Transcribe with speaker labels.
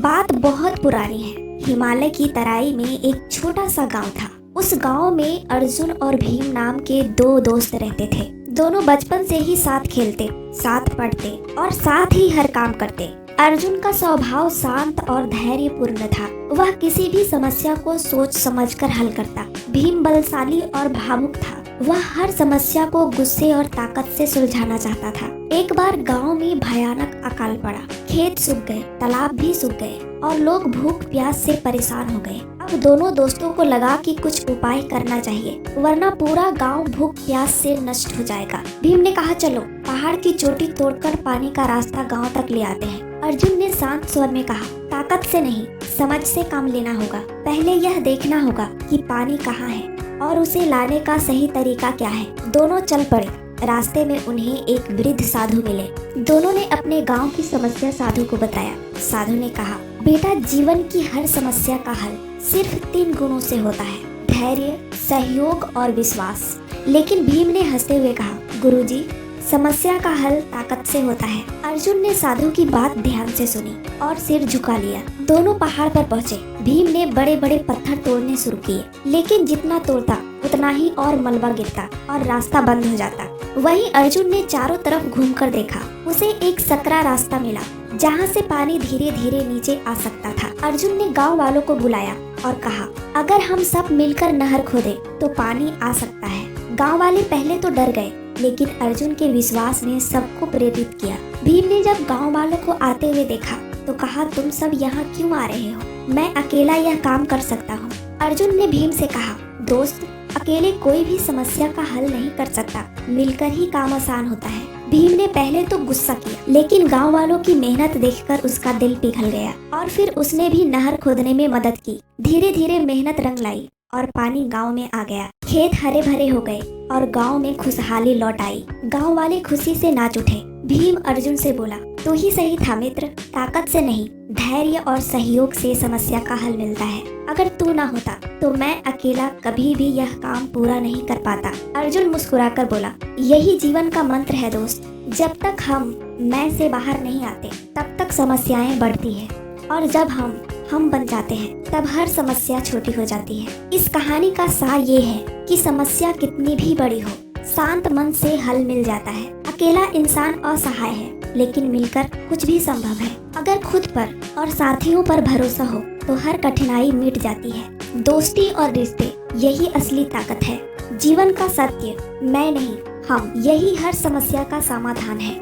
Speaker 1: बात बहुत पुरानी है। हिमालय की तराई में एक छोटा सा गांव था। उस गांव में अर्जुन और भीम नाम के दो दोस्त रहते थे। दोनों बचपन से ही साथ खेलते, साथ पढ़ते और साथ ही हर काम करते। अर्जुन का स्वभाव शांत और धैर्यपूर्ण था। वह किसी भी समस्या को सोच समझकर हल करता। भीम बलशाली और भावुक था। वह हर समस्या को गुस्से और ताकत से सुलझाना चाहता था। एक बार गांव में भयानक अकाल पड़ा। खेत सूख गए, तालाब भी सूख गए और लोग भूख प्यास से परेशान हो गए। अब दोनों दोस्तों को लगा कि कुछ उपाय करना चाहिए, वरना पूरा गांव भूख प्यास से नष्ट हो जाएगा। भीम ने कहा, चलो पहाड़ की चोटी तोड़कर पानी का रास्ता गांव तक ले आते हैं। अर्जुन ने शांत स्वर में कहा, ताकत से नहीं, समझ से काम लेना होगा। पहले यह देखना होगा कि पानी कहाँ है और उसे लाने का सही तरीका क्या है। दोनों चल पड़े। रास्ते में उन्हें एक वृद्ध साधु मिले। दोनों ने अपने गांव की समस्या साधु को बताया। साधु ने कहा, बेटा, जीवन की हर समस्या का हल सिर्फ 3 गुणों से होता है, धैर्य, सहयोग और विश्वास। लेकिन भीम ने हंसते हुए कहा, गुरुजी, समस्या का हल ताकत से होता है। अर्जुन ने साधु की बात ध्यान से सुनी और सिर झुका लिया। दोनों पहाड़ पर पहुँचे। भीम ने बड़े बड़े पत्थर तोड़ने शुरू किए, लेकिन जितना तोड़ता उतना ही और मलबा गिरता और रास्ता बंद हो जाता। वहीं अर्जुन ने चारों तरफ घूमकर देखा। उसे एक सकरा रास्ता मिला, जहाँ से पानी धीरे धीरे नीचे आ सकता था। अर्जुन ने गांव वालों को बुलाया और कहा, अगर हम सब मिलकर नहर खोदें तो पानी आ सकता है। गांव वाले पहले तो डर गए, लेकिन अर्जुन के विश्वास ने सबको प्रेरित किया। भीम ने जब गांव वालों को आते हुए देखा तो कहा, तुम सब यहाँ क्यों आ रहे हो? मैं अकेला यह काम कर सकता हूँ। अर्जुन ने भीम से कहा, दोस्त, अकेले कोई भी समस्या का हल नहीं कर सकता, मिलकर ही काम आसान होता है। भीम ने पहले तो गुस्सा किया, लेकिन गांव वालों की मेहनत देखकर उसका दिल पिघल गया और फिर उसने भी नहर खोदने में मदद की। धीरे धीरे मेहनत रंग लाई और पानी गांव में आ गया। खेत हरे भरे हो गए और गांव में खुशहाली लौट आई। गांव वाले खुशी से नाच उठे। भीम अर्जुन से बोला, तू ही सही था मित्र, ताकत से नहीं, धैर्य और सहयोग से समस्या का हल मिलता है। अगर तू ना होता तो मैं अकेला कभी भी यह काम पूरा नहीं कर पाता। अर्जुन मुस्कुराकर बोला, यही जीवन का मंत्र है दोस्त। जब तक हम मैं से बाहर नहीं आते, तब तक समस्याएं बढ़ती है, और जब हम बन जाते हैं, तब हर समस्या छोटी हो जाती है। इस कहानी का सार ये है कि समस्या कितनी भी बड़ी हो, शांत मन से हल मिल जाता है। अकेला इंसान असहाय है, लेकिन मिलकर कुछ भी संभव है। अगर खुद पर और साथियों पर भरोसा हो तो हर कठिनाई मिट जाती है। दोस्ती और रिश्ते, यही असली ताकत है। जीवन का सत्य मैं नहीं, हम, यही हर समस्या का समाधान है।